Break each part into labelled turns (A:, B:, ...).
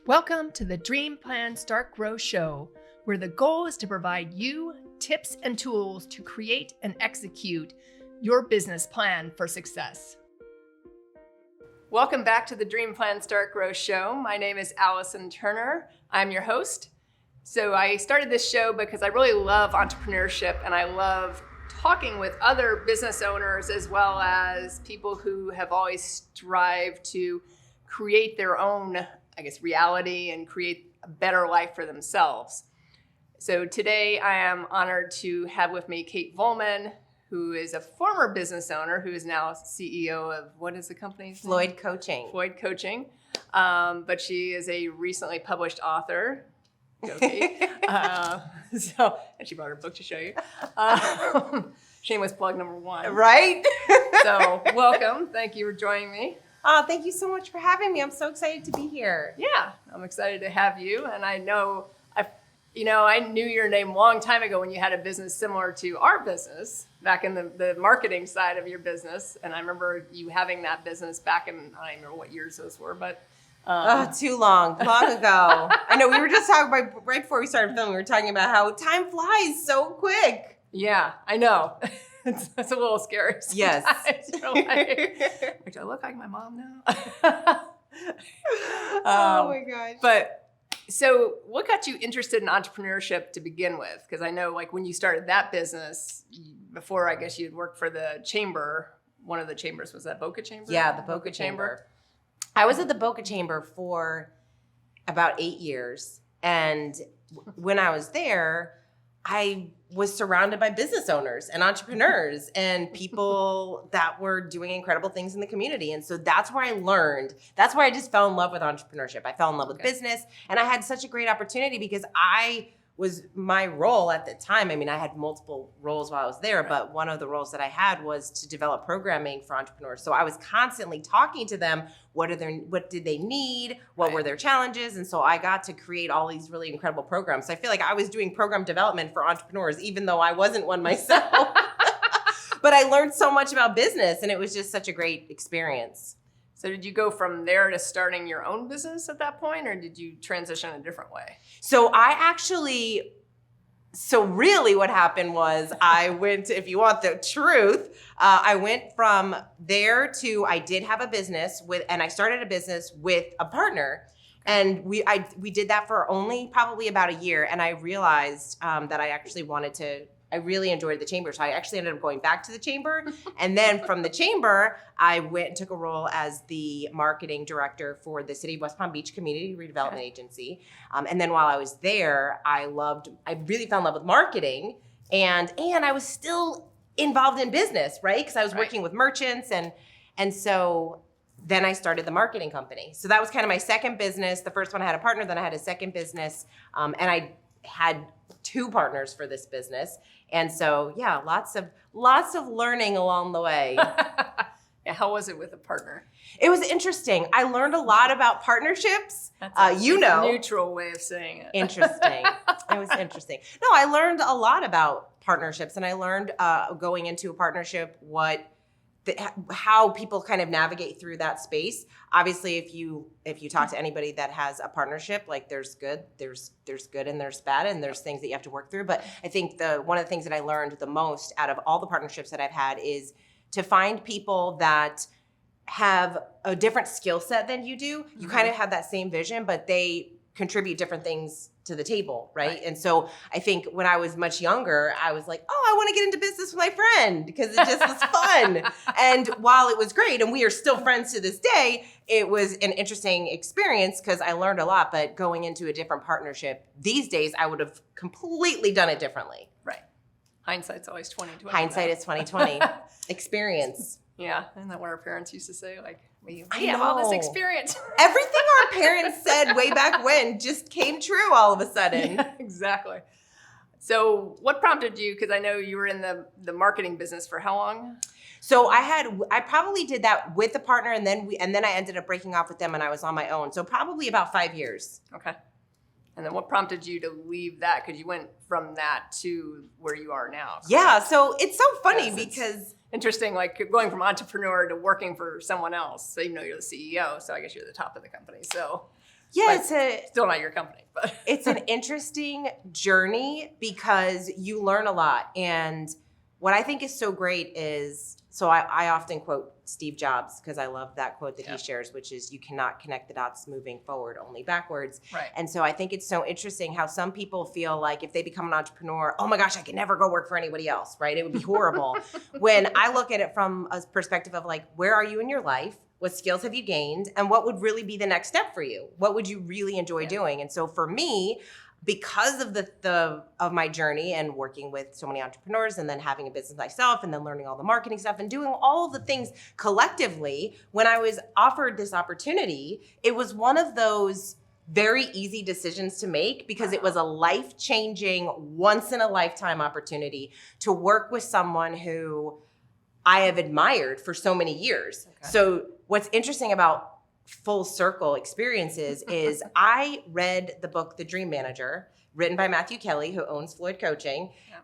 A: Welcome to the Dream Plan Start Grow Show, where the goal is to provide you tips and tools to create and execute your business plan for success. Welcome back to the Dream Plan Start Grow Show. My name is Allison Turner. I'm your host. So I started this show because I really love entrepreneurship and I love talking with other business owners as well as people who have always strived to create their own reality and create a better life for themselves. So today I am honored to have with me Kate Volman, who is a former business owner who is now CEO of, what is the company's name?
B: Floyd Coaching.
A: Floyd Coaching. But she is a recently published author. Okay. And she brought her book to show you. Shameless plug number one.
B: Right?
A: So welcome. Thank you for joining me.
B: Thank you so much for having me. I'm so excited to be here.
A: Yeah, I'm excited to have you. And I know, I knew your name a long time ago when you had a business similar to our business, back in the marketing side of your business. And I remember you having that business back in, I don't even remember what years those were, but.
B: Too long ago. I know we were just talking about, right before we started filming, we were talking about how time flies so quick.
A: Yeah, I know. It's a little scary.
B: Yes.
A: Do I look like my mom now?
B: Oh my gosh.
A: But so what got you interested in entrepreneurship to begin with? Because I know when you started that business, before I guess you had worked for the chamber, one of the chambers, was that Boca Chamber?
B: Yeah, the Boca Chamber. I was at the Boca Chamber for about 8 years. And when I was there, I was surrounded by business owners and entrepreneurs and people that were doing incredible things in the community. And so that's where I learned. That's where I just fell in love with entrepreneurship. I fell in love with business. And I had such a great opportunity because my role at the time, I had multiple roles while I was there, but one of the roles that I had was to develop programming for entrepreneurs. So I was constantly talking to them. What did they need? What were their challenges? And so I got to create all these really incredible programs. So I feel like I was doing program development for entrepreneurs, even though I wasn't one myself. But I learned so much about business and it was just such a great experience.
A: So did you go from there to starting your own business at that point, or did you transition a different way?
B: So really what happened was I went, if you want the truth, I went from there to, I did have a business and I started a business with a partner. And we did that for only probably about a year. And I realized that I really enjoyed the chamber. So I actually ended up going back to the chamber. And then from the chamber, I went and took a role as the marketing director for the City of West Palm Beach Community Redevelopment Agency. And then while I was there, I really fell in love with marketing. And I was still involved in business, right? Because I was working with merchants. And so then I started the marketing company. So that was kind of my second business. The first one I had a partner, then I had a second business. And I had 2 partners for this business. And so, yeah, lots of learning along the way.
A: Yeah, how was it with a partner?
B: It was interesting. I learned a lot about partnerships.
A: That's a neutral way of saying it.
B: Interesting. It was interesting. No, I learned a lot about partnerships, and I learned going into a partnership how people kind of navigate through that space. Obviously, if you talk to anybody that has a partnership, there's good and there's bad, and there's things that you have to work through. But I think one of the things that I learned the most out of all the partnerships that I've had is to find people that have a different skill set than you do. You kind of have that same vision, but they contribute different things to the table, right? And so I think when I was much younger, I was like, oh, I want to get into business with my friend because it just was fun. And while it was great, and we are still friends to this day, it was an interesting experience because I learned a lot, but going into a different partnership these days, I would have completely done it differently.
A: Right. Hindsight's always 20/20.
B: Hindsight is 20/20. Experience.
A: Yeah, isn't that what our parents used to say? We have all this experience.
B: Everything our parents said way back when just came true all of a sudden.
A: Yeah, exactly. So what prompted you, because I know you were in the marketing business for how long?
B: So I probably did that with a partner, and then I ended up breaking off with them and I was on my own. So probably about 5 years.
A: Okay. And then what prompted you to leave that? Because you went from that to where you are now. Correct?
B: Yeah, so it's so funny because
A: interesting, going from entrepreneur to working for someone else. So even though you're the CEO, so I guess you're the top of the company. So
B: Yeah,
A: still not your company, but
B: it's an interesting journey because you learn a lot. And what I think is so great is, so I often quote Steve Jobs because I love that quote that he shares, which is, you cannot connect the dots moving forward, only backwards.
A: Right.
B: And so I think it's so interesting how some people feel like if they become an entrepreneur, oh my gosh, I can never go work for anybody else, right? It would be horrible. When I look at it from a perspective of like, where are you in your life? What skills have you gained? And what would really be the next step for you? What would you really enjoy doing? And so for me, because of of my journey and working with so many entrepreneurs and then having a business myself and then learning all the marketing stuff and doing all the things collectively, when I was offered this opportunity, it was one of those very easy decisions to make because it was a life-changing, once-in-a-lifetime opportunity to work with someone who I have admired for so many years. Okay. So what's interesting about full circle experiences is I read the book, The Dream Manager, written by Matthew Kelly, who owns Floyd Coaching. Yeah.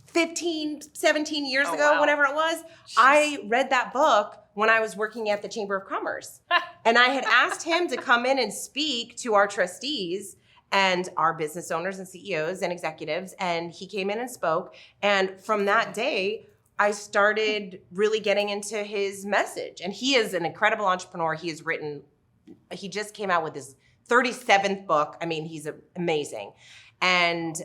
B: 15, 17 years ago, whenever it was. Jeez. I read that book when I was working at the Chamber of Commerce. And I had asked him to come in and speak to our trustees and our business owners and CEOs and executives. And he came in and spoke. And from that day, I started really getting into his message. And he is an incredible entrepreneur. He just came out with his 37th book. I mean, he's amazing. And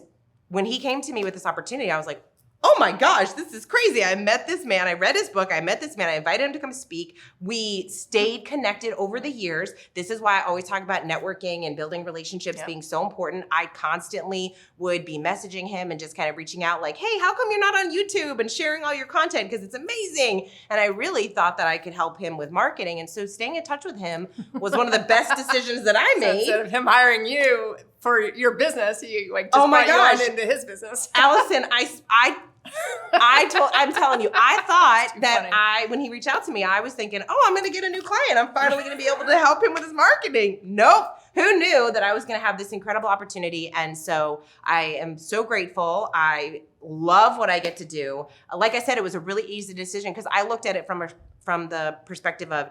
B: when he came to me with this opportunity, I was like, oh my gosh, this is crazy. I met this man. I read his book. I met this man. I invited him to come speak. We stayed connected over the years. This is why I always talk about networking and building relationships being so important. I constantly would be messaging him and just kind of reaching out like, hey, how come you're not on YouTube and sharing all your content? Because it's amazing. And I really thought that I could help him with marketing. And so staying in touch with him was one of the best decisions that I made.
A: So instead of him hiring you for your business, you like just brought you on into his business.
B: Allison, I'm telling you, I thought that when he reached out to me, I was thinking, oh, I'm going to get a new client. I'm finally going to be able to help him with his marketing. Nope. Who knew that I was going to have this incredible opportunity? And so I am so grateful. I love what I get to do. Like I said, it was a really easy decision because I looked at it from the perspective of,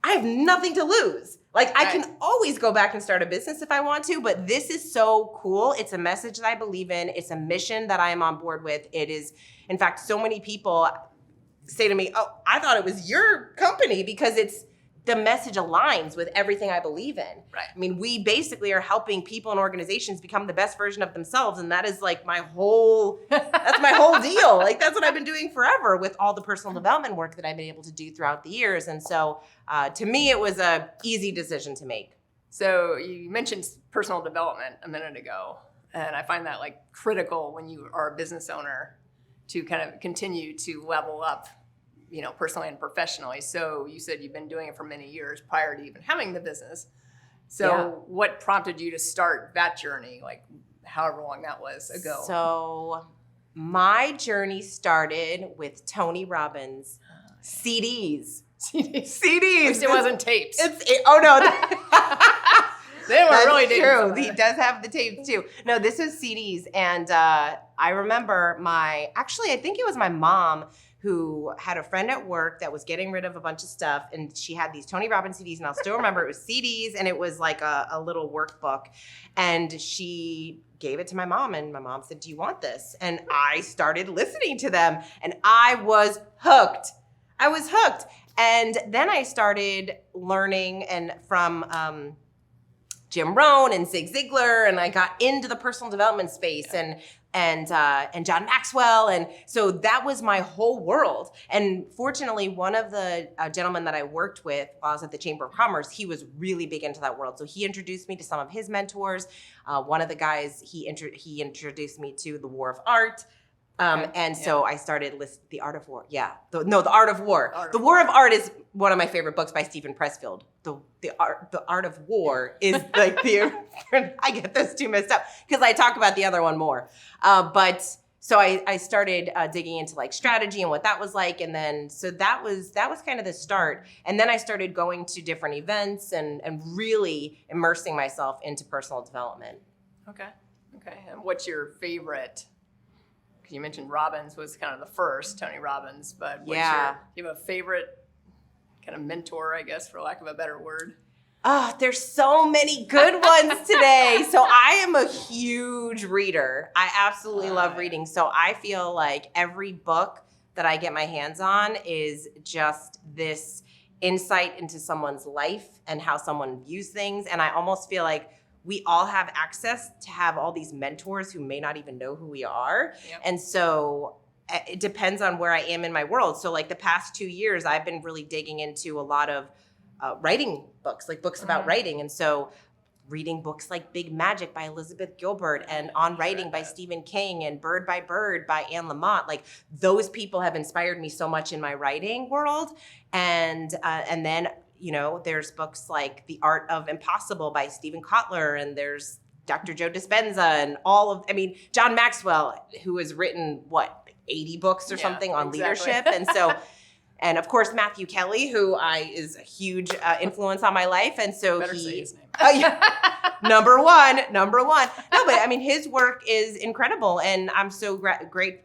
B: I have nothing to lose. Like I can always go back and start a business if I want to, but this is so cool. It's a message that I believe in. It's a mission that I am on board with. It is, in fact, so many people say to me, oh, I thought it was your company because the message aligns with everything I believe in. Right. I mean, we basically are helping people and organizations become the best version of themselves. And that is like that's my whole deal. Like that's what I've been doing forever with all the personal development work that I've been able to do throughout the years. And so to me, it was a easy decision to make.
A: So you mentioned personal development a minute ago. And I find that like critical when you are a business owner to kind of continue to level up, personally and professionally. So you said you've been doing it for many years prior to even having the business. So what prompted you to start that journey, like however long that was ago?
B: So my journey started with Tony Robbins' CDs.
A: CDs. At least it wasn't tapes.
B: Oh no.
A: They were really
B: true. He does have the tapes too. No, this was CDs. And I remember I think it was my mom who had a friend at work that was getting rid of a bunch of stuff. And she had these Tony Robbins CDs. And I'll still remember it was CDs and it was like a little workbook. And she gave it to my mom. And my mom said, do you want this? And I started listening to them. And I was hooked. And then I started learning from Jim Rohn and Zig Ziglar, and I got into the personal development space and John Maxwell, and so that was my whole world. And fortunately, one of the gentlemen that I worked with while I was at the Chamber of Commerce, he was really big into that world. So he introduced me to some of his mentors. One of the guys he introduced me to the War of Art. So I started The Art of War. Yeah. The Art of War. The War of Art is one of my favorite books by Stephen Pressfield. The Art of War is like I get those two messed up because I talk about the other one more. So I started digging into like strategy and what that was like. And then, so that was kind of the start. And then I started going to different events and really immersing myself into personal development.
A: Okay. And what's your favorite? You mentioned Robbins was kind of the first, Tony Robbins, but do you have a favorite kind of mentor, I guess, for lack of a better word?
B: Oh, there's so many good ones today. So I am a huge reader. I absolutely love reading. So I feel like every book that I get my hands on is just this insight into someone's life and how someone views things. And I almost feel like we all have access to have all these mentors who may not even know who we are. Yep. And so it depends on where I am in my world. So like the past 2 years, I've been really digging into a lot of writing books, like books about writing. And so reading books like Big Magic by Elizabeth Gilbert and On Writing by Stephen King and Bird by Bird by Anne Lamott, like those people have inspired me so much in my writing world. And then, you know, there's books like The Art of Impossible by Stephen Kotler, and there's Dr. Joe Dispenza and John Maxwell, who has written 80 books or something on leadership. And so, and of course, Matthew Kelly, who is a huge influence on my life. And so
A: Better say his name.
B: Number one. No, but I mean, his work is incredible. And I'm so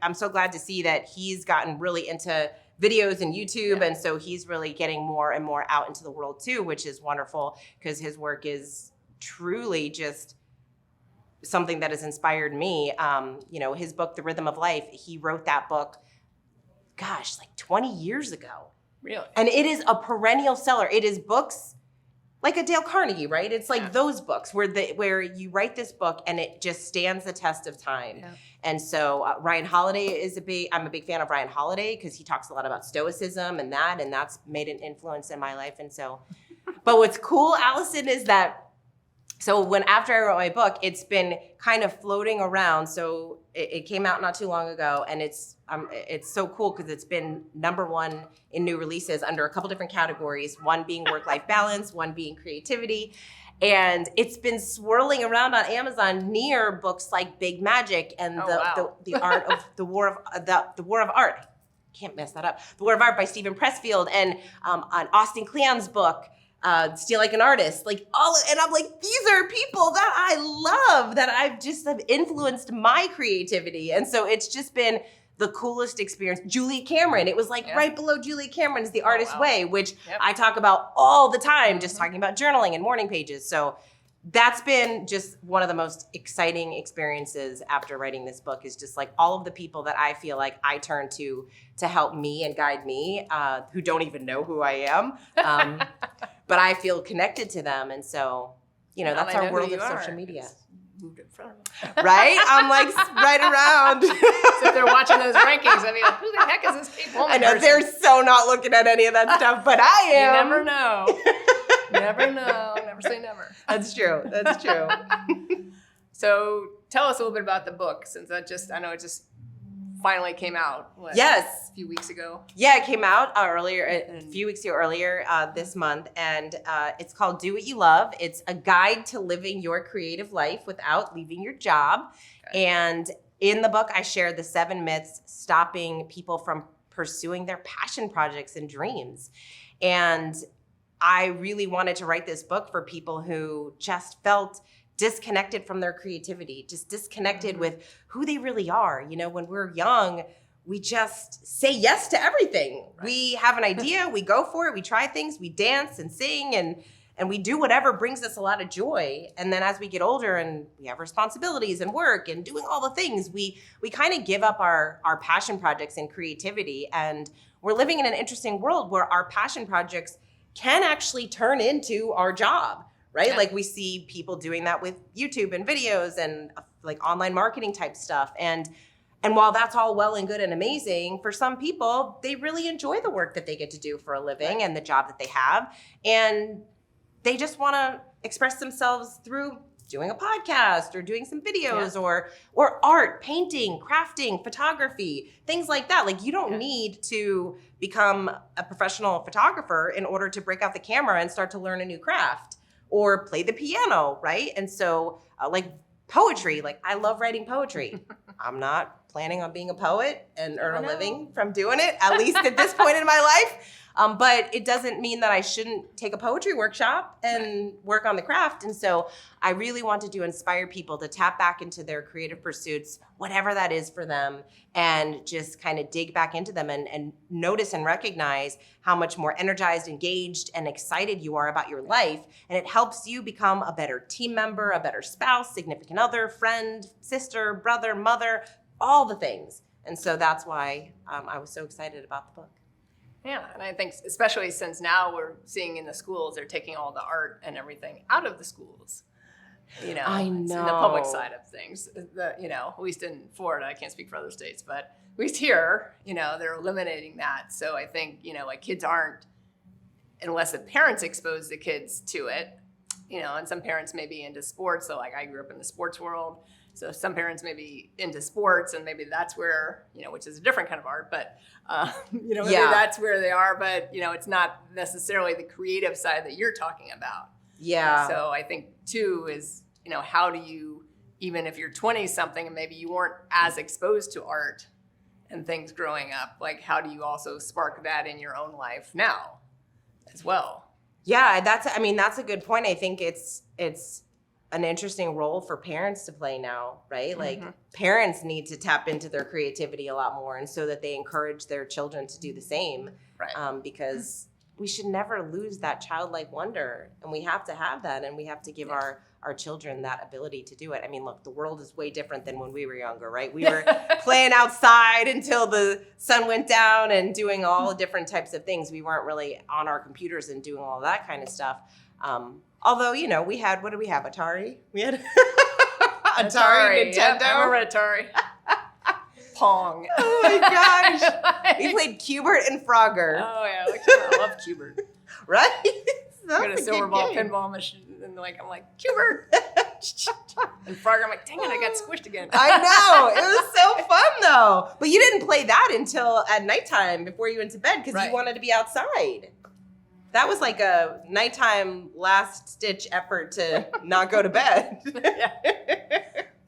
B: I'm so glad to see that he's gotten really into videos and YouTube. And so he's really getting more and more out into the world too, which is wonderful because his work is truly just something that has inspired me. You know, his book, The Rhythm of Life, he wrote that book, like 20 years ago.
A: Really?
B: And it is a perennial seller. It is books like a Dale Carnegie, right? It's like those books where you write this book and it just stands the test of time. Yeah. And so Ryan Holiday I'm a big fan of Ryan Holiday because he talks a lot about stoicism and that's made an influence in my life. And so, but what's cool, Allison, is that after I wrote my book, it's been kind of floating around. So it came out not too long ago, and it's so cool because it's been #1 in new releases under a couple different categories, one being work-life balance, one being creativity. And it's been swirling around on Amazon near books like Big Magic and the art of the War of Art. Can't mess that up. The War of Art by Stephen Pressfield, and on Austin Kleon's book, Steal Like an Artist, and I'm like, these are people that I love, that I've just have influenced my creativity. And so it's just been the coolest experience. Julie Cameron, it was right below Julie Cameron's The Artist's Way, which I talk about all the time, just talking about journaling and morning pages. So that's been just one of the most exciting experiences after writing this book, is just like all of the people that I feel like I turn to help me and guide me, who don't even know who I am. But I feel connected to them. And so, you know, that's our world of social media.
A: Moved in front of them.
B: Right? I'm like right around.
A: So if they're watching those rankings, I mean, who the heck is this Kate Volman
B: I know,
A: person?
B: they're so not looking at any of that stuff, but I am.
A: You never know. Never know. Never say never.
B: That's true.
A: So tell us a little bit about the book, since I know it just finally came out.
B: Yes.
A: A few weeks ago.
B: Yeah, it came out a few weeks earlier this month, and it's called Do What You Love. It's a guide to living your creative life without leaving your job. Okay. And in the book, I share the 7 myths stopping people from pursuing their passion projects and dreams. And I really wanted to write this book for people who just felt disconnected from their creativity, just disconnected with who they really are. You know, when we're young, we just say yes to everything. Right. We have an idea, we go for it, we try things, we dance and sing, and we do whatever brings us a lot of joy. And then as we get older and we have responsibilities and work and doing all the things, we kind of give up our passion projects and creativity. And we're living in an interesting world where our passion projects can actually turn into our job. Right? Yeah. Like we see people doing that with YouTube and videos and like online marketing type stuff. And while that's all well and good and amazing, for some people, they really enjoy the work that they get to do for a living and the job that they have. And they just want to express themselves through doing a podcast or doing some videos or art, painting, crafting, photography, things like that. Like you don't need to become a professional photographer in order to break out the camera and start to learn a new craft. Or play the piano, right? And so, like poetry, like I love writing poetry. I'm not planning on being a poet and earn a living from doing it, at least at this point in my life. But it doesn't mean that I shouldn't take a poetry workshop and work on the craft. And so I really wanted to inspire people to tap back into their creative pursuits, whatever that is for them, and just kind of dig back into them and notice and recognize how much more energized, engaged, and excited you are about your life. And it helps you become a better team member, a better spouse, significant other, friend, sister, brother, mother, all the things. And so that's why I was so excited about the book.
A: Yeah, and I think especially since now we're seeing in the schools, they're taking all the art and everything out of the schools.
B: I know.
A: It's in the public side of things. At least in Florida, I can't speak for other states, but at least here, they're eliminating that. So I think, like kids aren't, unless the parents expose the kids to it, and some parents may be into sports. So like I grew up in the sports world. So some parents may be into sports and maybe that's where, which is a different kind of art, but, maybe that's where they are, but, it's not necessarily the creative side that you're talking about.
B: Yeah.
A: So I think too is, how do you, even if you're 20 something and maybe you weren't as exposed to art and things growing up, like how do you also spark that in your own life now as well?
B: Yeah, that's a good point. I think it's an interesting role for parents to play now, right? Like parents need to tap into their creativity a lot more, and so that they encourage their children to do the same.
A: Right.
B: Because we should never lose that childlike wonder, and we have to have that, and we have to give our children that ability to do it. I mean, look, the world is way different than when we were younger, right? We were playing outside until the sun went down and doing all the different types of things. We weren't really on our computers and doing all that kind of stuff. Although, we had, what did we have? Atari? We had Atari, Nintendo.
A: Yep, I remember Atari. Pong.
B: Oh my gosh. We played Cubert and Frogger.
A: Oh yeah, I love Cubert.
B: Right?
A: I got a silver ball pinball machine and I'm like, Cubert. And Frogger, I'm like, dang it, I got squished again.
B: I know. It was so fun though. But you didn't play that until at nighttime before you went to bed because you wanted to be outside. That was like a nighttime last ditch effort to not go to bed.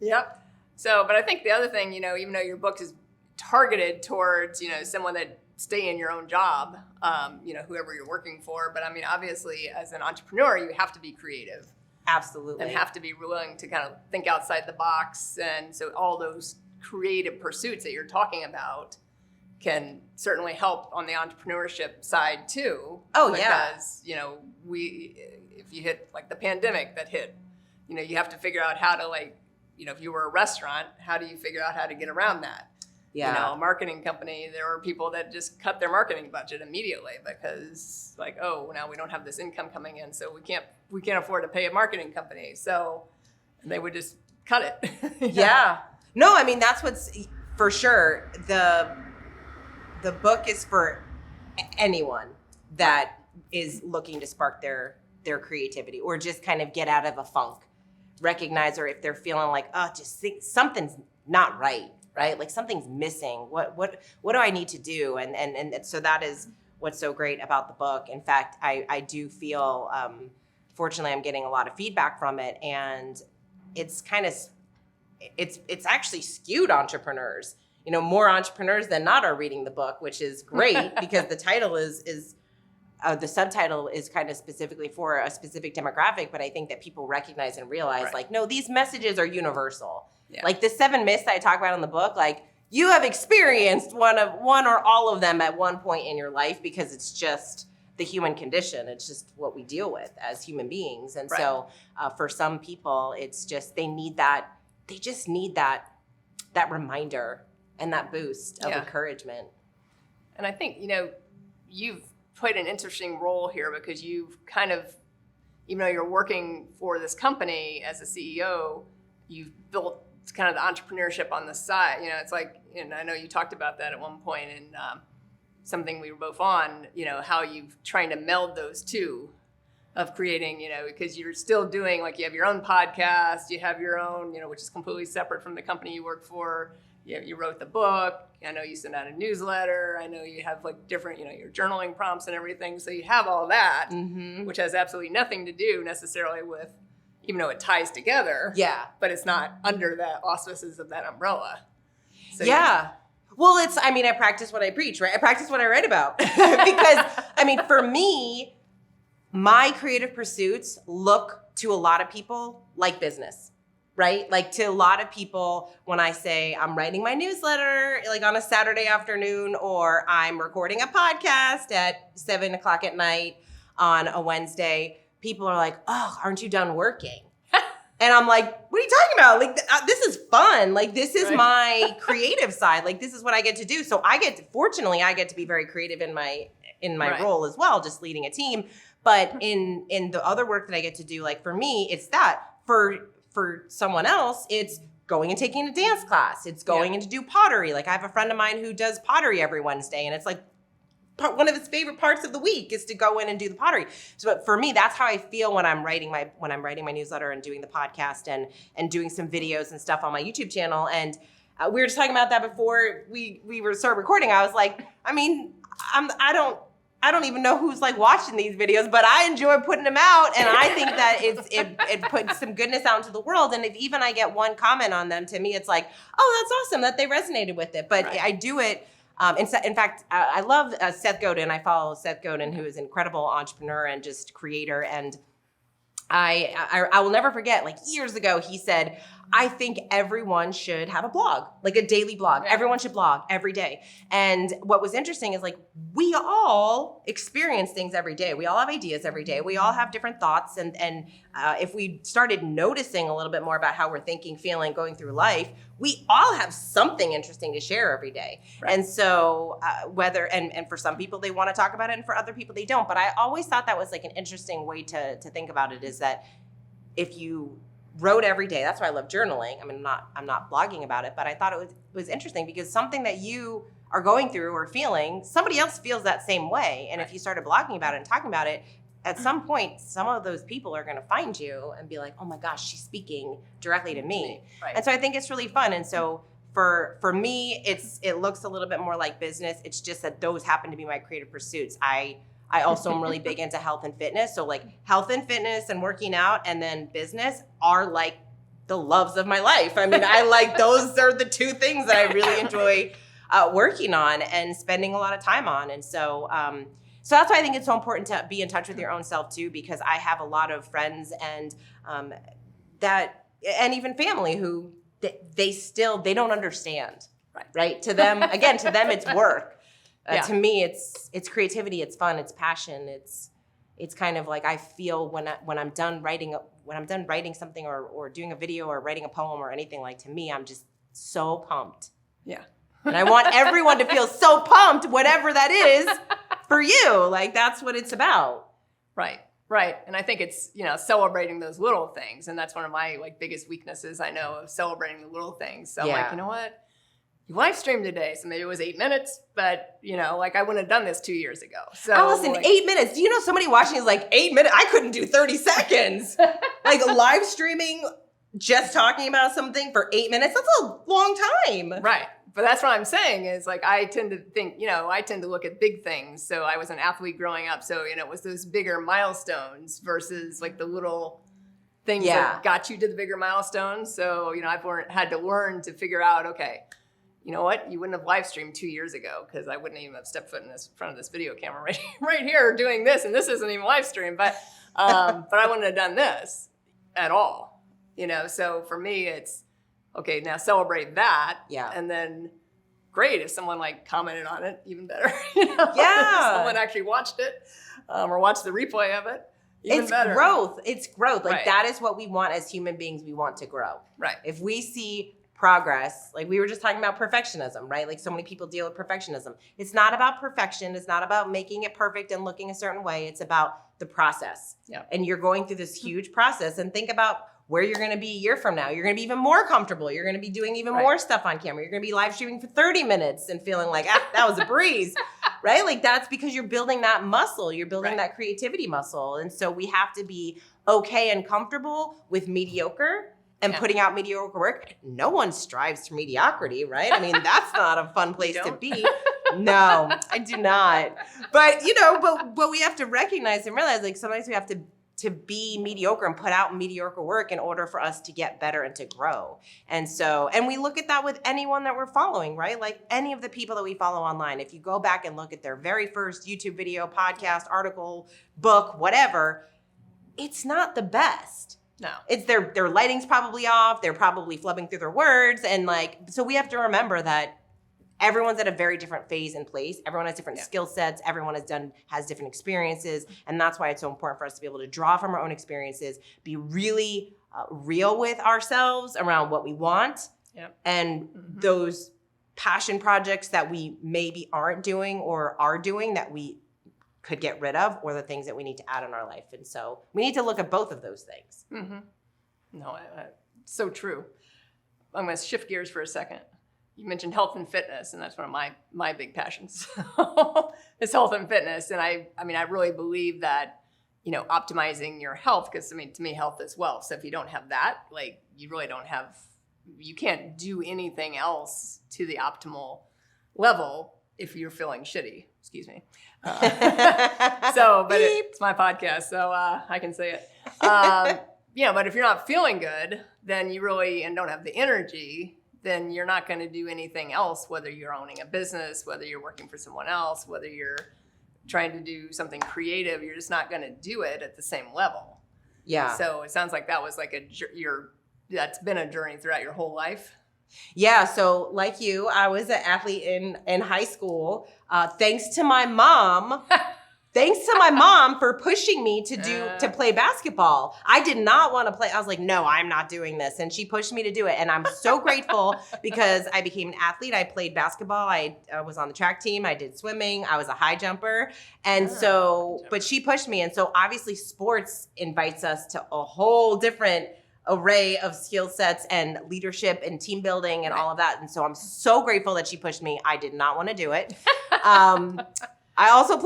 A: Yep. So, but I think the other thing, even though your book is targeted towards, someone that stay in your own job, whoever you're working for. But I mean, obviously as an entrepreneur, you have to be creative.
B: Absolutely.
A: And have to be willing to kind of think outside the box. And so all those creative pursuits that you're talking about can certainly help on the entrepreneurship side too.
B: Oh, yeah.
A: Because, if you hit like the pandemic that hit, you have to figure out how to if you were a restaurant, how do you figure out how to get around that?
B: Yeah.
A: A marketing company, there are people that just cut their marketing budget immediately because now we don't have this income coming in, so we can't afford to pay a marketing company. So they would just cut it.
B: Yeah. No, I mean, that's what's for sure. The book is for anyone that is looking to spark their creativity or just kind of get out of a funk, recognize, or if they're feeling like, just think something's not right, like something's missing. What do I need to do? And so that is what's so great about the book. In fact, I do feel, fortunately, I'm getting a lot of feedback from it, and it's kind of, it's actually skewed entrepreneurs. More entrepreneurs than not are reading the book, which is great because the title is the subtitle is kind of specifically for a specific demographic, but I think that people recognize and realize no, these messages are universal. Yeah. Like the 7 myths that I talk about in the book, you have experienced one or all of them at one point in your life because it's just the human condition. It's just what we deal with as human beings. And so for some people, it's just, they just need that reminder and that boost of encouragement.
A: And I think, you've played an interesting role here because you've kind of, even though you're working for this company as a CEO, you've built kind of the entrepreneurship on the side. It's and I know you talked about that at one point in something we were both on, how you've trying to meld those two of creating, because you're still doing, you have your own podcast, you have your own, which is completely separate from the company you work for. You wrote the book. I know you send out a newsletter. I know you have different, your journaling prompts and everything. So you have all that, which has absolutely nothing to do necessarily with, even though it ties together.
B: Yeah.
A: But it's not under the auspices of that umbrella. So
B: yeah. Well, I practice what I preach, right? I practice what I write about. Because, for me, my creative pursuits look to a lot of people like business, right? Like to a lot of people, when I say I'm writing my newsletter, like on a Saturday afternoon, or I'm recording a podcast at 7:00 at night on a Wednesday, people are like, oh, aren't you done working? And I'm like, what are you talking about? Like, this is fun. Like, this is my creative side. Like, this is what I get to do. So fortunately, I get to be very creative in my role as well, just leading a team. But in the other work that I get to do, like for me, it's that. For someone else, it's going and taking a dance class. It's going in to do pottery. Like I have a friend of mine who does pottery every Wednesday, and it's like one of his favorite parts of the week is to go in and do the pottery. So but for me, that's how I feel when I'm writing my newsletter and doing the podcast and doing some videos and stuff on my YouTube channel. And we were just talking about that before we started recording. I was like, I don't even know who's like watching these videos, but I enjoy putting them out, and I think that it puts some goodness out into the world. And if even I get one comment on them, to me, it's like, oh, that's awesome that they resonated with it. But I do it. In fact, I love Seth Godin. I follow Seth Godin, who is an incredible entrepreneur and just creator. And I will never forget, like years ago, he said, I think everyone should have a blog, like a daily blog. Yeah. Everyone should blog every day. And what was interesting is like, we all experience things every day. We all have ideas every day. We all have different thoughts. And if we started noticing a little bit more about how we're thinking, feeling, going through life, we all have something interesting to share every day. Right. And so and for some people, they want to talk about it, and for other people, they don't. But I always thought that was like an interesting way to think about it, is that if you wrote every day, that's why I love journaling. I'm not blogging about it, but I thought it was interesting because something that you are going through or feeling, somebody else feels that same way. And if you started blogging about it and talking about it, at some point, some of those people are going to find you and be like, oh my gosh, she's speaking directly to me. Right. And so I think it's really fun. And so for me, it looks a little bit more like business. It's just that those happen to be my creative pursuits. I also am really big into health and fitness. So like health and fitness and working out and then business are like the loves of my life. I like those are the two things that I really enjoy working on and spending a lot of time on. And so that's why I think it's so important to be in touch with your own self too, because I have a lot of friends and even family who they don't understand, right? To them, it's work. To me, it's creativity, it's fun, it's passion, it's kind of like I feel when I'm done writing something or doing a video or writing a poem or anything, like to me, I'm just so pumped. Yeah. And I want everyone to feel so pumped, whatever that is for you. Like that's what it's about.
A: Right. Right. And I think it's, celebrating those little things. And that's one of my like biggest weaknesses, I know, of celebrating the little things. So I'm like, you know what? You live streamed today, so maybe it was 8 minutes, but I wouldn't have done this 2 years ago. So
B: Allison, 8 minutes. Do you know somebody watching is like 8 minutes? I couldn't do 30 seconds. Like live streaming, just talking about something for 8 minutes, that's a long time.
A: Right. But that's what I'm saying is like, I tend to think, I tend to look at big things. So I was an athlete growing up. So, it was those bigger milestones versus like the little things that got you to the bigger milestones. So, I've had to learn to figure out, okay, you know what? You wouldn't have live streamed 2 years ago because I wouldn't even have stepped foot in front of this video camera right here doing this, and this isn't even live stream. But I wouldn't have done this at all. So for me, it's okay. Now celebrate that, and then great if someone like commented on it, even better. If someone actually watched it or watched the replay of it.
B: It's better. It's growth. Like that is what we want as human beings. We want to grow. Right. If we see progress, like we were just talking about perfectionism, right? Like so many people deal with perfectionism. It's not about perfection. It's not about making it perfect and looking a certain way. It's about the process. Yeah. And you're going through this huge process, and think about where you're going to be a year from now. You're going to be even more comfortable. You're going to be doing even more stuff on camera. You're going to be live streaming for 30 minutes and feeling like, that was a breeze, right? Like that's because you're building that muscle. You're building that creativity muscle. And so we have to be okay and comfortable with mediocre and putting out mediocre work. No one strives for mediocrity, right? That's not a fun place to be. No, I do not. But, but we have to recognize and realize, like, sometimes we have to to be mediocre and put out mediocre work in order for us to get better and to grow. And we look at that with anyone that we're following, right? Like any of the people that we follow online, if you go back and look at their very first YouTube video, podcast, article, book, whatever, it's not the best.
A: No.
B: It's their lighting's probably off. They're probably flubbing through their words. And so we have to remember that everyone's at a very different phase and place. Everyone has different skill sets. Everyone has different experiences. And that's why it's so important for us to be able to draw from our own experiences, be really real with ourselves around what we want.
A: Yep.
B: And those passion projects that we maybe aren't doing or are doing that we could get rid of, or the things that we need to add in our life. And so we need to look at both of those things.
A: No, so true. I'm going to shift gears for a second. You mentioned health and fitness, and that's one of my big passions. It's health and fitness. And I really believe that, optimizing your health, because to me, health is wealth. So if you don't have that, you really you can't do anything else to the optimal level if you're feeling shitty. Excuse me. But it's my podcast, so I can say it. But if you're not feeling good, then and don't have the energy, then you're not going to do anything else, whether you're owning a business, whether you're working for someone else, whether you're trying to do something creative, you're just not going to do it at the same level.
B: Yeah.
A: So it sounds like that was that's been a journey throughout your whole life.
B: Yeah. So like you, I was an athlete in high school, thanks to my mom. Thanks to my mom for pushing me to play basketball. I did not want to play. I was like, no, I'm not doing this. And she pushed me to do it. And I'm so grateful because I became an athlete. I played basketball. I was on the track team. I did swimming. I was a high jumper. And but she pushed me. And so obviously sports invites us to a whole different array of skill sets and leadership and team building and all of that. And so I'm so grateful that she pushed me. I did not want to do it. I also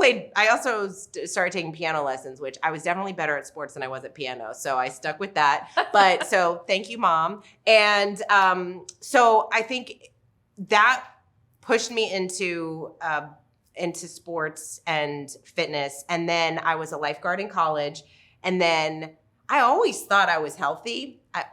B: started taking piano lessons, which I was definitely better at sports than I was at piano. So I stuck with that. But so thank you, Mom. And so I think that pushed me into sports and fitness. And then I was a lifeguard in college. And then I always thought I was healthy. I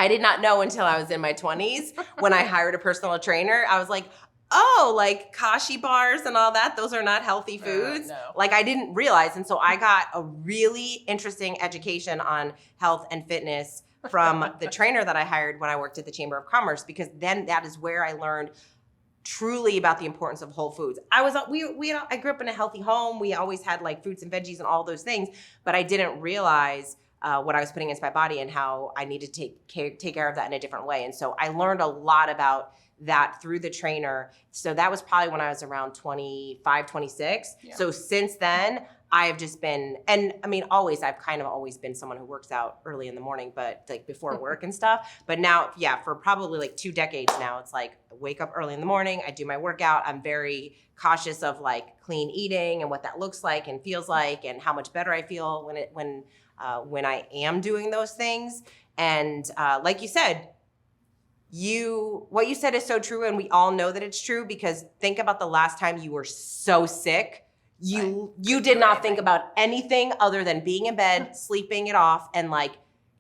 B: did not know until I was in my 20s when I hired a personal trainer. I was like, oh, like kashi bars and all that, those are not healthy foods.
A: No.
B: I didn't realize. And so I got a really interesting education on health and fitness from the trainer that I hired when I worked at the Chamber of Commerce, because then that is where I learned truly about the importance of whole foods. I grew up in a healthy home. We always had fruits and veggies and all those things, but I didn't realize what I was putting into my body and how I needed to take care of that in a different way. And so I learned a lot about that through the trainer. So that was probably when I was around 25, 26. Yeah. So since then, I have just been, and I've kind of always been someone who works out early in the morning, but before work and stuff. But now, for probably 2 decades now, it's I wake up early in the morning, I do my workout. I'm very cautious of clean eating and what that looks like and feels like, and how much better I feel when I am doing those things. And like you said, what you said is so true, and we all know that it's true, because think about the last time you were so sick. You did not think about anything other than being in bed, sleeping it off, and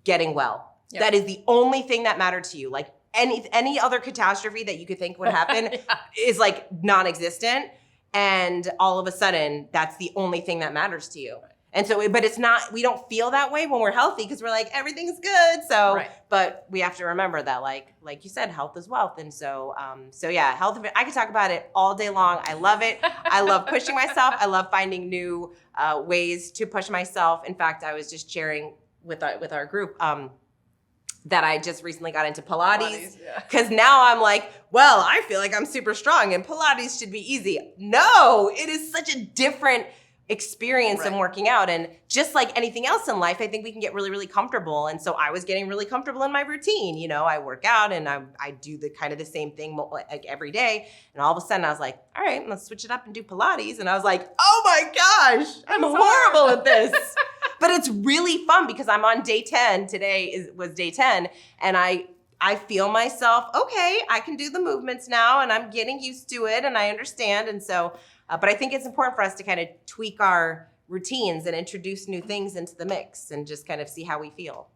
B: getting well. Yep. That is the only thing that mattered to you. Any other catastrophe that you could think would happen is non-existent. And all of a sudden, that's the only thing that matters to you. And so, but it's not, we don't feel that way when we're healthy, because we're everything's good. So, but we have to remember that, like you said, health is wealth. And so, health, I could talk about it all day long. I love it. I love pushing myself. I love finding new ways to push myself. In fact, I was just sharing with our group that I just recently got into Pilates. Because now I'm I feel like I'm super strong and Pilates should be easy. No, it is such a different experience in working out. And just like anything else in life, I think we can get really, really comfortable. And so I was getting really comfortable in my routine. I work out and I do the kind of the same thing every day. And all of a sudden I was like, all right, let's switch it up and do Pilates. And I was like, oh my gosh, I'm horrible at this. But it's really fun because I'm on day 10. Today was day 10. And I feel myself, okay, I can do the movements now and I'm getting used to it and I understand. And so, but I think it's important for us to kind of tweak our routines and introduce new things into the mix and just kind of see how we feel.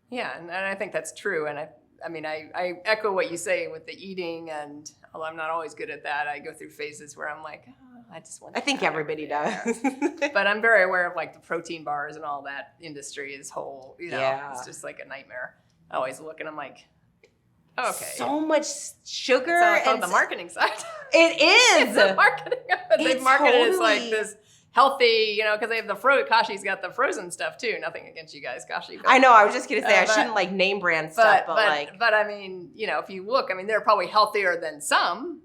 C: Yeah, and I think that's true. And I echo what you say with the eating, and although I'm not always good at that, I go through phases where I'm like, I just want to.
B: I think everybody does.
C: But I'm very aware of like the protein bars and all that industry is whole, it's just like a nightmare. I always look and I'm like, okay.
B: So much sugar.
C: It's all the marketing side.
B: It is.
C: It's the marketing of it. They market it as like this healthy, because they have the Kashi's got the frozen stuff too. Nothing against you guys, Kashi. But,
B: I know. I was just gonna say I shouldn't like name brand stuff, but
C: I mean, if you look, they're probably healthier than some.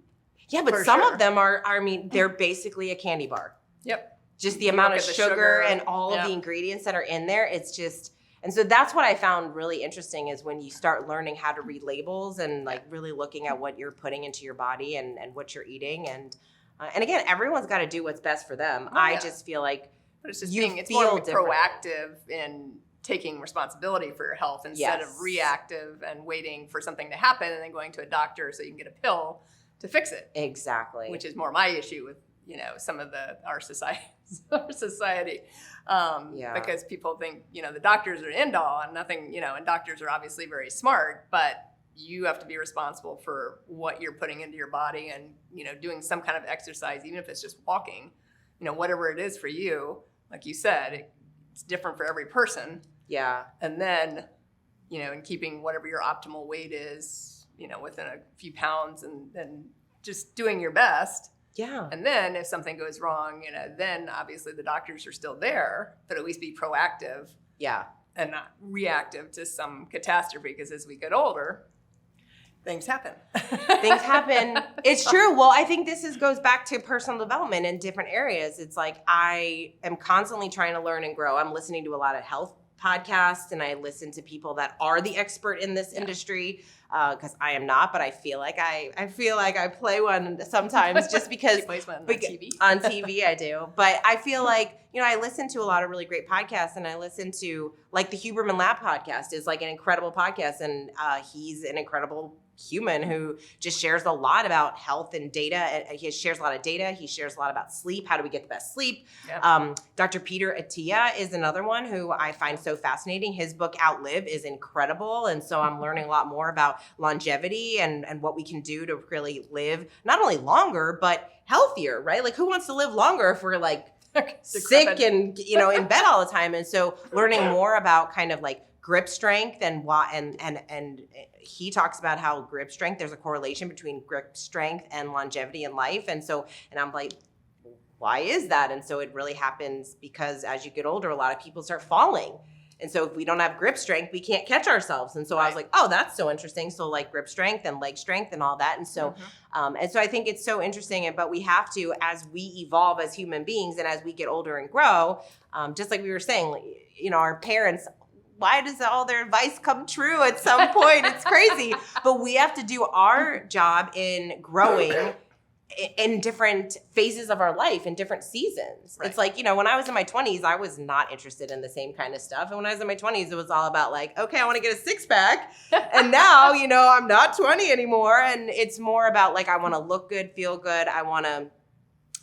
B: Yeah, but some of them are. I mean, they're basically a candy bar.
C: Yep.
B: Just the amount of sugar and all of the ingredients that are in there. It's just. And so that's what I found really interesting is when you start learning how to read labels and like really looking at what you're putting into your body and what you're eating. And again, everyone's got to do what's best for them. I just feel like
C: it's more proactive in taking responsibility for your health instead of reactive and waiting for something to happen and then going to a doctor so you can get a pill to fix it.
B: Exactly.
C: Which is more my issue with, some of our society. Because people think, the doctors are end all and nothing, and doctors are obviously very smart, but you have to be responsible for what you're putting into your body and, doing some kind of exercise, even if it's just walking, whatever it is for you, like you said, it's different for every person.
B: Yeah.
C: And then, in keeping whatever your optimal weight is, within a few pounds and just doing your best.
B: Yeah.
C: And then if something goes wrong, then obviously the doctors are still there, but at least be proactive.
B: Yeah.
C: And not reactive to some catastrophe, because as we get older, things happen.
B: Things happen. It's true. Well, I think this goes back to personal development in different areas. It's like I am constantly trying to learn and grow. I'm listening to a lot of health podcasts and I listen to people that are the expert in this industry because I am not, but I feel like I play one sometimes just because
C: she plays one on TV.
B: On TV I do. But I feel like, I listen to a lot of really great podcasts and I listen to like the Huberman Lab podcast is like an incredible podcast and he's an incredible human who just shares a lot about health and data. He shares a lot of data. He shares a lot about sleep. How do we get the best sleep? Yep. Dr. Peter Attia is another one who I find so fascinating. His book Outlive is incredible. And so I'm learning a lot more about longevity and what we can do to really live not only longer, but healthier, right? Like who wants to live longer if we're like sick and, in bed all the time? And so learning more about kind of like grip strength and he talks about how grip strength, there's a correlation between grip strength and longevity in life. And I'm like, why is that? And so it really happens because as you get older, a lot of people start falling. And so if we don't have grip strength, we can't catch ourselves. And so I was like, oh, that's so interesting. So like grip strength and leg strength and all that. And so, I think it's so interesting. But we have to, as we evolve as human beings and as we get older and grow, just like we were saying, our parents, why does all their advice come true at some point? It's crazy. But we have to do our job in growing in different phases of our life, in different seasons. Right. It's like, when I was in my 20s, I was not interested in the same kind of stuff. And when I was in my 20s, it was all about like, okay, I want to get a six pack. And now, I'm not 20 anymore. And it's more about like, I want to look good, feel good. I want to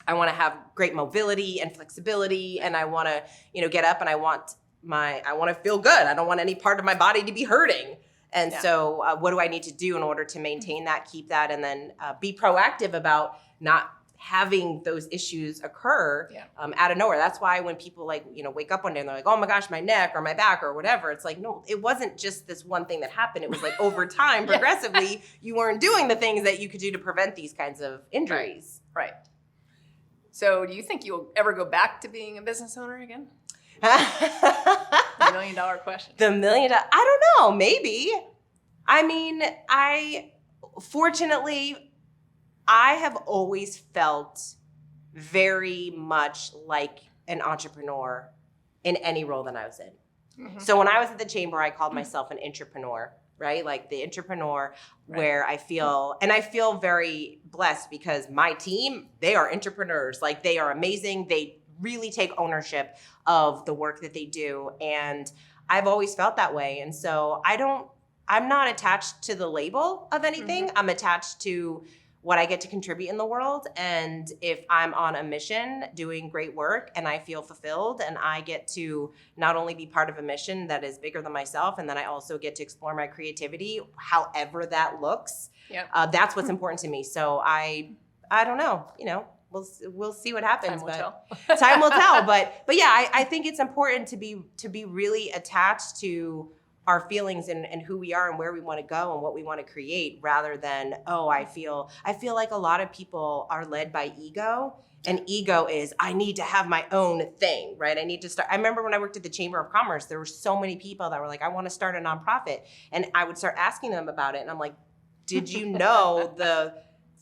B: have great mobility and flexibility. And I want to, get up and I want to feel good. I don't want any part of my body to be hurting. And so what do I need to do in order to maintain that, keep that, and then be proactive about not having those issues occur out of nowhere. That's why when people wake up one day and they're like, oh my gosh, my neck or my back or whatever, it's like, no, it wasn't just this one thing that happened. It was like over time, progressively, you weren't doing the things that you could do to prevent these kinds of injuries.
C: Right. So do you think you'll ever go back to being a business owner again? The $1 million question.
B: The $1 million. I don't know. Maybe. I mean, fortunately, I have always felt very much like an entrepreneur in any role that I was in. Mm-hmm. So when I was at the chamber, I called myself an entrepreneur, right? Like the entrepreneur where I feel very blessed because my team, they are entrepreneurs. Like they are amazing. They really take ownership of the work that they do. And I've always felt that way. And so I'm not attached to the label of anything. Mm-hmm. I'm attached to what I get to contribute in the world. And if I'm on a mission doing great work and I feel fulfilled and I get to not only be part of a mission that is bigger than myself, and then I also get to explore my creativity, however that looks, that's what's important to me. So I don't know, we'll see what happens.
C: Time will tell.
B: Time will tell. But yeah, I think it's important to be really attached to our feelings and who we are and where we want to go and what we want to create, rather than, I feel like a lot of people are led by ego, and ego is, I need to have my own thing, right? I need to start. I remember when I worked at the Chamber of Commerce, there were so many people that were like, I want to start a nonprofit. And I would start asking them about it. And I'm like, did you know the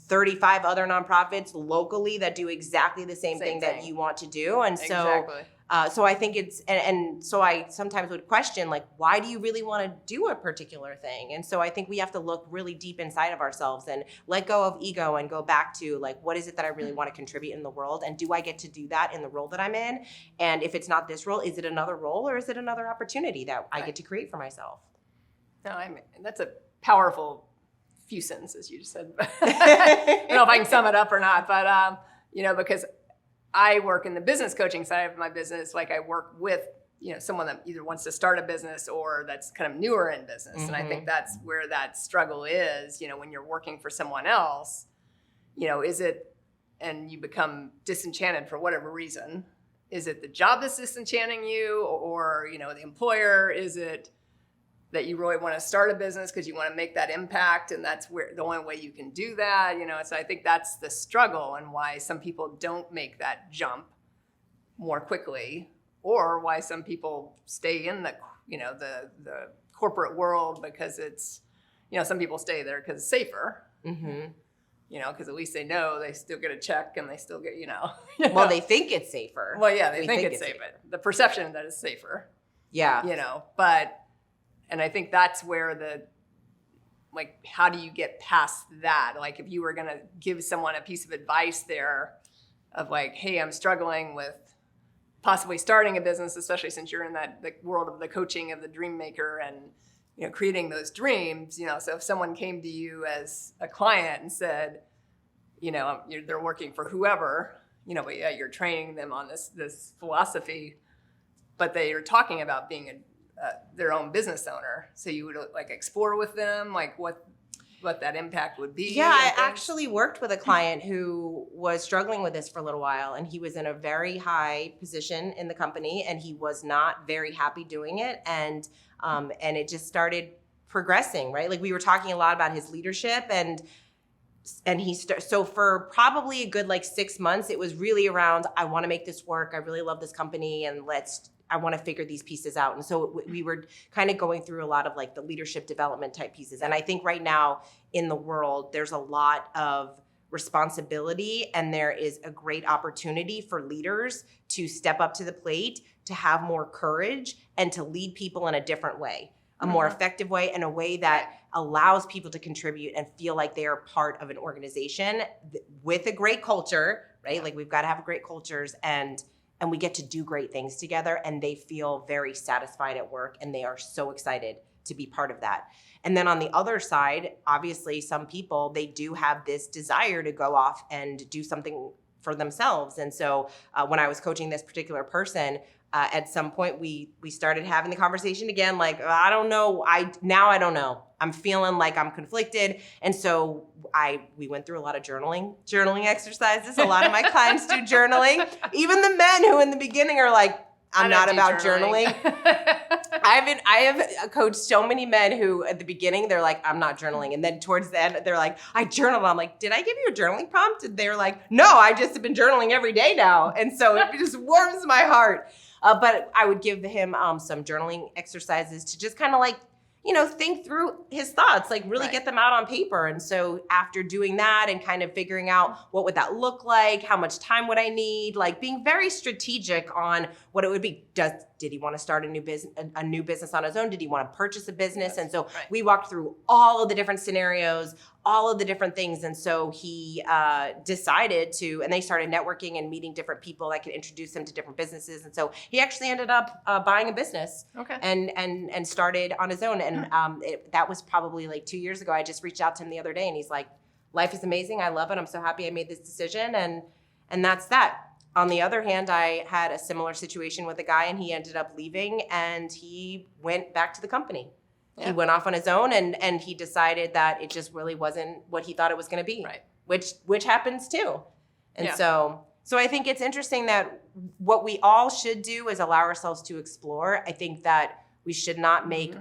B: 35 other nonprofits locally that do exactly the same thing that you want to do? And
C: Exactly.
B: So I think it's, and so I sometimes would question, like, why do you really want to do a particular thing? And so I think we have to look really deep inside of ourselves and let go of ego and go back to, like, what is it that I really want to contribute in the world? And do I get to do that in the role that I'm in? And if it's not this role, is it another role, or is it another opportunity that I get to create for myself?
C: No, that's a powerful few sentences you just said. I don't know if I can sum it up or not, but because I work in the business coaching side of my business. Like, I work with, someone that either wants to start a business or that's kind of newer in business. Mm-hmm. And I think that's where that struggle is, when you're working for someone else, is it, and you become disenchanted for whatever reason. Is it the job that's disenchanting you, or, the employer? Is it that you really want to start a business because you want to make that impact, and that's where the only way you can do that, So I think that's the struggle, and why some people don't make that jump more quickly, or why some people stay in the the corporate world because it's, some people stay there because it's safer. Mm-hmm. Because at least they know they still get a check and they still get,
B: Well, they think it's safer.
C: Well, yeah, they think it's safer. The perception that it's safer.
B: Yeah.
C: And I think that's where how do you get past that? Like, if you were going to give someone a piece of advice there of like, hey, I'm struggling with possibly starting a business, especially since you're in the world of the coaching of the dream maker and, creating those dreams, so if someone came to you as a client and said, they're working for whoever, but yeah, you're training them on this philosophy, but they are talking about being their own business owner. So you would explore with them what that impact would be.
B: Yeah, I actually worked with a client who was struggling with this for a little while, and he was in a very high position in the company, and he was not very happy doing it, and it just progressing, right? Like, we were talking a lot about his leadership, and so for probably a good 6 months, it was really around, I want to make this work. I really love this company, and I want to figure these pieces out. And so we were kind of going through a lot of the leadership development type pieces. And I think right now in the world, there's a lot of responsibility, and there is a great opportunity for leaders to step up to the plate, to have more courage, and to lead people in a different way, a more effective way, and a way that allows people to contribute and feel like they are part of an organization with a great culture, right? Like, we've got to have great cultures, and we get to do great things together, and they feel very satisfied at work, and they are so excited to be part of that. And then on the other side, obviously, some people, they do have this desire to go off and do something for themselves. And so when I was coaching this particular person, at some point we started having the conversation again, I don't know. I don't know. I'm feeling like I'm conflicted. And so we went through a lot of journaling exercises. A lot of my clients do journaling. Even the men who in the beginning are like, I'm not about journaling. I have coached so many men who at the beginning, they're like, I'm not journaling. And then towards the end, they're like, I journal. I'm like, did I give you a journaling prompt? And they're like, no, I just have been journaling every day now. And so it just warms my heart. But I would give him some journaling exercises to just kind of think through his thoughts, really get them out on paper. And so after doing that and kind of figuring out what would that look like, how much time would I need, being very strategic on what it would be. Did he want to start a new business on his own? Did he want to purchase a business? And so we walked through all of the different scenarios, all of the different things. And so he decided to, and they started networking and meeting different people that could introduce him to different businesses. And so he actually ended up buying a business and started on his own. And that was probably 2 years ago. I just reached out to him the other day, and he's like, life is amazing. I love it. I'm so happy I made this decision. And that's that. On the other hand, I had a similar situation with a guy, and he ended up leaving, and he went back to the company. Yeah. He went off on his own, and he decided that it just really wasn't what he thought it was going to be,
C: right?
B: Which happens too. And so I think it's interesting that what we all should do is allow ourselves to explore. I think that we should not make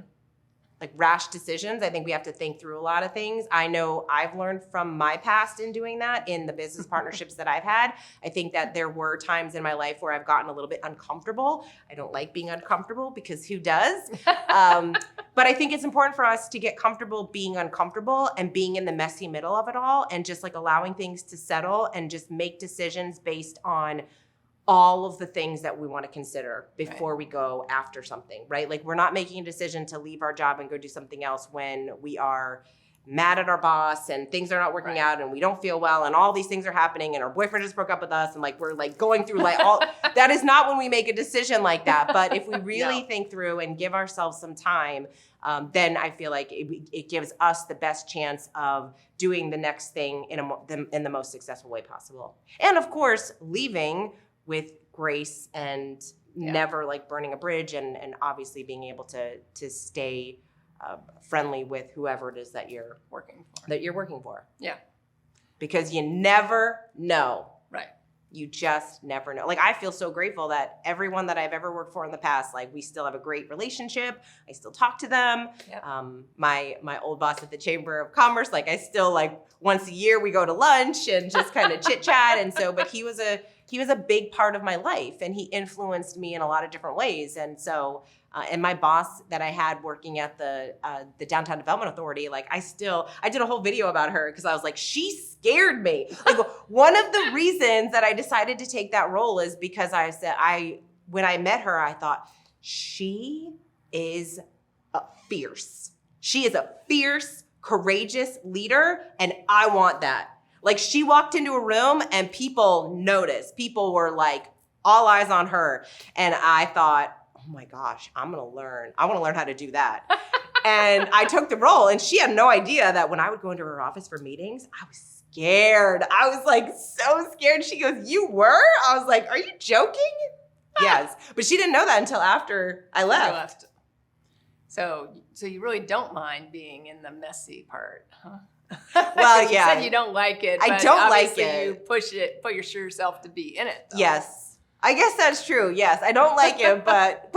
B: like rash decisions. I think we have to think through a lot of things. I know I've learned from my past in doing that in the business partnerships that I've had. I think that there were times in my life where I've gotten a little bit uncomfortable. I don't like being uncomfortable because who does? But I think it's important for us to get comfortable being uncomfortable and being in the messy middle of it all, and just like allowing things to settle and just make decisions based on all of the things that we want to consider before we go after something, right? Like, we're not making a decision to leave our job and go do something else when we are mad at our boss and things are not working out and we don't feel well and all these things are happening and our boyfriend just broke up with us and like we're like going through like all that is not when we make a decision like that. But if we really think through and give ourselves some time, then I feel like it gives us the best chance of doing the next thing in the most successful way possible. And of course, leaving with grace and never like burning a bridge, and obviously being able to stay friendly with whoever it is that you're working for. Yeah. Because you never know. Right. You just never know. Like, I feel so grateful that everyone that I've ever worked for in the past, like, we still have a great relationship. I still talk to them. Yep. My old boss at the Chamber of Commerce, like, I still, like, once a year we go to lunch and just kind of chit chat. And so, but he was a big part of my life, and he influenced me in a lot of different ways. And so, and my boss that I had working at the Downtown Development Authority, like, I did a whole video about her because I was like, she scared me. Like, one of the reasons that I decided to take that role is because when I met her, I thought, she is fierce. She is a fierce, courageous leader, and I want that. Like, she walked into a room and people noticed. People were like, all eyes on her. And I thought, oh my gosh, I want to learn how to do that. And I took the role, and she had no idea that when I would go into her office for meetings, I was scared. I was like so scared. She goes, "You were?" I was like, "Are you joking?" Yes. But she didn't know that until after I left.
C: So you really don't mind being in the messy part, huh?
B: Well,
C: you said you don't like it.
B: I don't like it.
C: You put yourself to be in it, though.
B: Yes, I guess that's true. Yes, I don't like it, but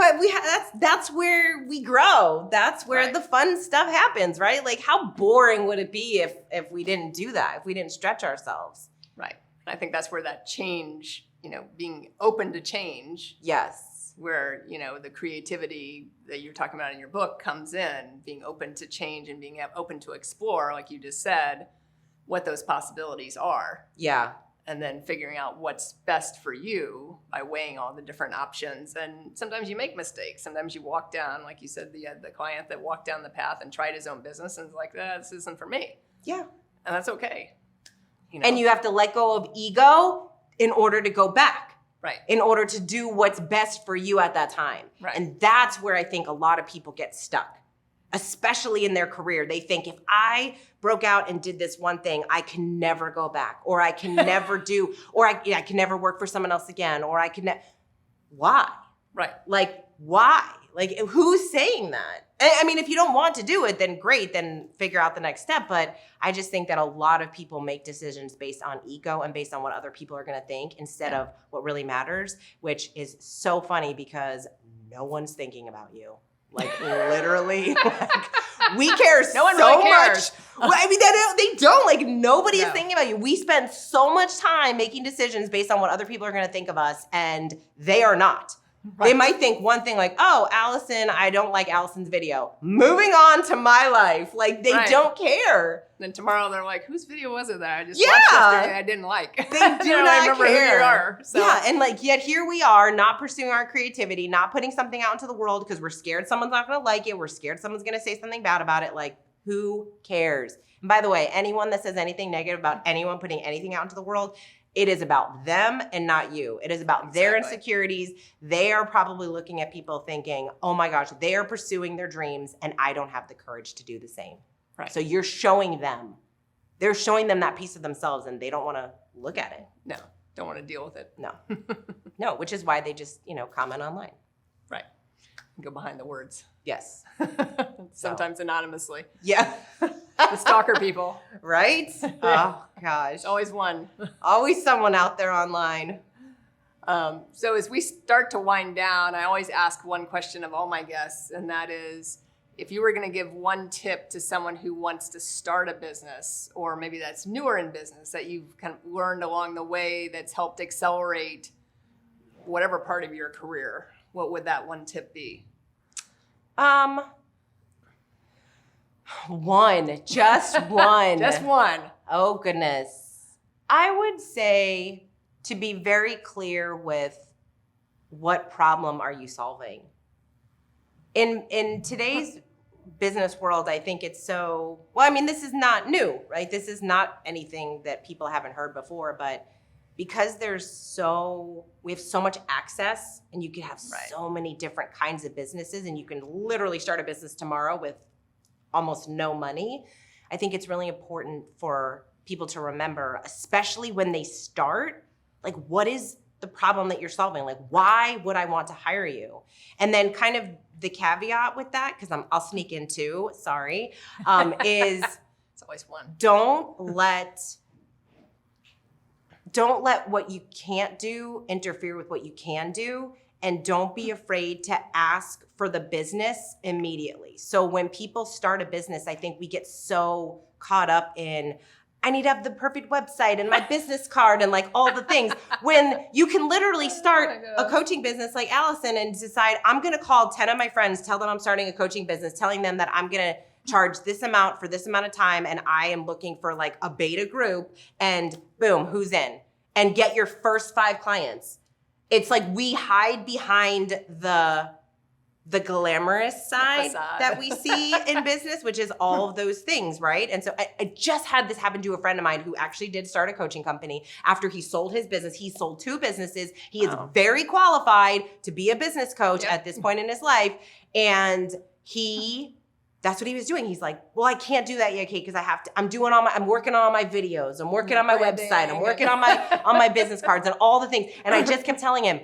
B: that's where we grow. That's where the fun stuff happens, right? Like, how boring would it be if we didn't do that? If we didn't stretch ourselves? Right.
C: I think that's where that change, being open to change.
B: Yes.
C: Where, the creativity that you're talking about in your book comes in, being open to change and being open to explore, like you just said, what those possibilities are. Yeah. And then figuring out what's best for you by weighing all the different options. And sometimes you make mistakes. Sometimes you walk down, like you said, the client that walked down the path and tried his own business and was like, this isn't for me. Yeah. And that's okay.
B: And you have to let go of ego in order to go back.
C: Right.
B: In order to do what's best for you at that time. Right. And that's where I think a lot of people get stuck, especially in their career. They think, if I broke out and did this one thing, I can never go back, or I can never do, or I can never work for someone else again, or I can why? Right. Like, why? Like, who's saying that? I mean, if you don't want to do it, then great, then figure out the next step. But I just think that a lot of people make decisions based on ego and based on what other people are going to think instead of what really matters, which is so funny because no one's thinking about you. Like, literally, like, we care so
C: really cares.
B: much. Well, I mean, they don't. Like, nobody is thinking about you. We spend so much time making decisions based on what other people are going to think of us, and they are not. Right. They might think one thing like, oh, Allison, I don't like Allison's video. Moving on to my life. Like, they don't care.
C: Then tomorrow they're like, whose video was it that I just watched yesterday I didn't like?
B: They do not
C: remember
B: care.
C: Who you are. So.
B: Yeah, and like, yet here we are, not pursuing our creativity, not putting something out into the world because we're scared someone's not going to like it. We're scared someone's going to say something bad about it. Like, who cares? And by the way, anyone that says anything negative about anyone putting anything out into the world, it is about them and not you. It is about their insecurities. They are probably looking at people thinking, oh my gosh, they are pursuing their dreams and I don't have the courage to do the same. Right. So you're showing them they're showing them that piece of themselves and they don't want to look at it.
C: No, don't want to deal with it.
B: No. No, which is why they just, comment online.
C: Right. Go behind the words.
B: Yes.
C: Sometimes anonymously.
B: Yeah.
C: The stalker people.
B: Right? Oh, gosh.
C: There's always one.
B: Always someone out there online.
C: So as we start to wind down, I always ask one question of all my guests, and that is, if you were going to give one tip to someone who wants to start a business, or maybe that's newer in business that you've kind of learned along the way that's helped accelerate whatever part of your career, what would that one tip be?
B: One, just one.
C: Just one.
B: Oh, goodness. I would say to be very clear with what problem are you solving. In today's business world, I think it's this is not new, right? This is not anything that people haven't heard before, but because we have so much access and you can have so many different kinds of businesses and you can literally start a business tomorrow with almost no money. I think it's really important for people to remember, especially when they start, like, what is the problem that you're solving? Like, why would I want to hire you? And then kind of the caveat with that, because I'll sneak in too, sorry, is
C: it's always one.
B: Don't let what you can't do interfere with what you can do. And don't be afraid to ask for the business immediately. So when people start a business, I think we get so caught up in, I need to have the perfect website and my business card and like all the things, when you can literally start a coaching business like Allison and decide, I'm going to call 10 of my friends, tell them I'm starting a coaching business, telling them that I'm going to charge this amount for this amount of time and I am looking for like a beta group, and boom, who's in? And get your first 5 clients. It's like we hide behind the glamorous side that we see in business, which is all of those things, right? And so I just had this happen to a friend of mine who actually did start a coaching company. After he sold his business, he sold 2 businesses. He is very qualified to be a business coach at this point in his life. And that's what he was doing. He's like, well, I can't do that yet, Kate, because I'm working on all my videos. I'm working on my website. I'm working on my business cards and all the things. And I just kept telling him,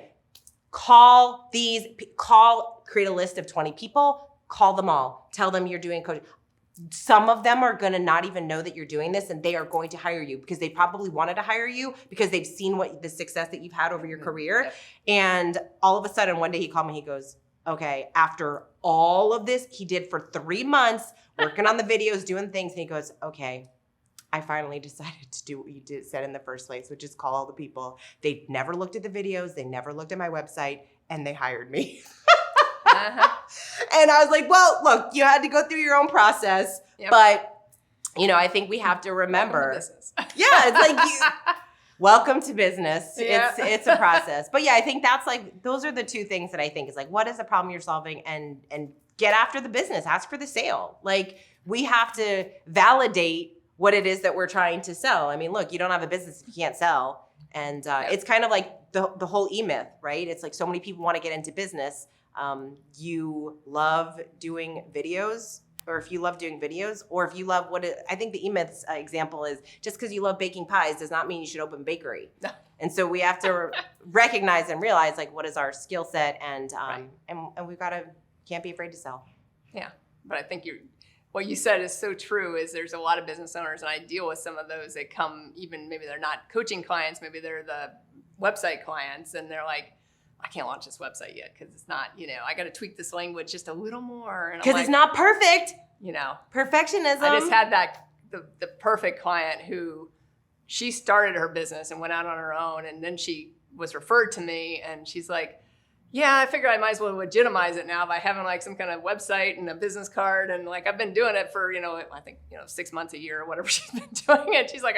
B: create a list of 20 people, call them all, tell them you're doing coaching. Some of them are going to not even know that you're doing this, and they are going to hire you because they probably wanted to hire you because they've seen the success that you've had over your career. Yep. And all of a sudden, one day he called me, he goes, okay, after all of this, he did for 3 months, working on the videos, doing things, and he goes, okay, I finally decided to do what you said in the first place, which is call all the people. They never looked at the videos, they never looked at my website, and they hired me. And I was like, well, look, you had to go through your own process, but I think we have to remember.
C: Welcome to business.
B: Yeah, it's like welcome to business. Yeah. It's a process. But yeah, I think that's like, those are the 2 things that I think is like, what is the problem you're solving, and get after the business, ask for the sale. Like, we have to validate what it is that we're trying to sell. I mean, look, you don't have a business if you can't sell. And it's kind of like the whole E-myth, right? It's like so many people want to get into business. You love doing videos, or if you love doing videos, or if you love I think the E-myth's example is, just because you love baking pies does not mean you should open a bakery. No. And so we have to recognize and realize, like, what is our skill set, and we've can't be afraid to sell.
C: Yeah, but I think what you said is so true. Is there's a lot of business owners, and I deal with some of those that come, even maybe they're not coaching clients, maybe they're the website clients, and they're like, I can't launch this website yet because it's not, I got to tweak this language just a little more.
B: Because it's not perfect. Perfectionism.
C: I just had the perfect client who, she started her business and went out on her own, and then she was referred to me, and she's like, yeah, I figured I might as well legitimize it now by having like some kind of website and a business card, and like I've been doing it for, I think 6 months, a year, or whatever she's been doing it. She's like,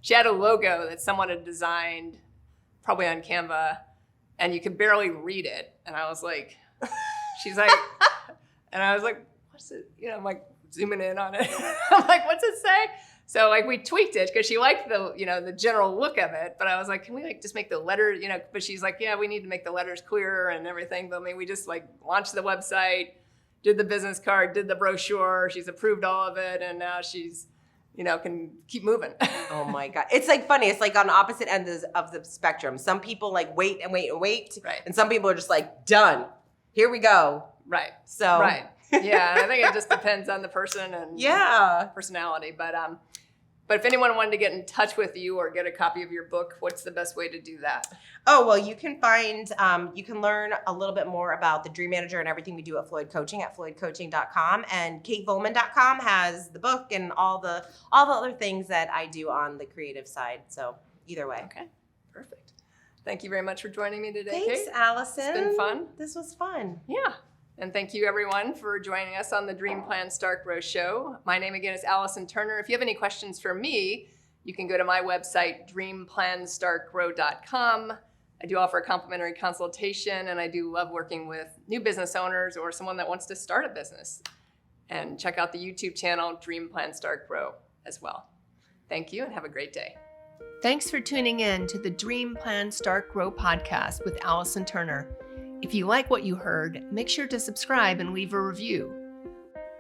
C: she had a logo that someone had designed, probably on Canva, and you could barely read it. And I was like, she's like, and I was like, what's it? I'm like zooming in on it. I'm like, what's it say? So like we tweaked it because she liked the general look of it. But I was like, can we like just make the letters, but she's like, yeah, we need to make the letters clearer and everything. But I mean, we just like launched the website, did the business card, did the brochure. She's approved all of it. And now she's can keep moving.
B: Oh my God. It's like funny. It's like on opposite ends of the spectrum. Some people like wait and wait and wait.
C: Right.
B: And some people are just like, done. Here we go.
C: Right.
B: So.
C: Right. Yeah. And I think it just depends on the person and personality. But if anyone wanted to get in touch with you or get a copy of your book, what's the best way to do that?
B: Oh, well, you can learn a little bit more about the Dream Manager and everything we do at Floyd Coaching at floydcoaching.com, and katevolman.com has the book and all the other things that I do on the creative side. So either way.
C: Okay, perfect. Thank you very much for joining me today,
B: Thanks,
C: Kate.
B: Allison.
C: It's been fun.
B: This was fun.
C: Yeah. And thank you, everyone, for joining us on the Dream Plan Start Grow show. My name again is Allison Turner. If you have any questions for me, you can go to my website, dreamplanstartgrow.com. I do offer a complimentary consultation, and I do love working with new business owners or someone that wants to start a business. And check out the YouTube channel, Dream Plan Start Grow, as well. Thank you, and have a great day.
A: Thanks for tuning in to the Dream Plan Start Grow podcast with Allison Turner. If you like what you heard, make sure to subscribe and leave a review.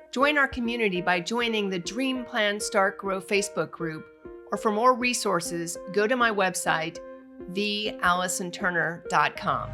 A: Join our community by joining the Dream Plan Start Grow Facebook group, or for more resources, go to my website, theallisonturner.com.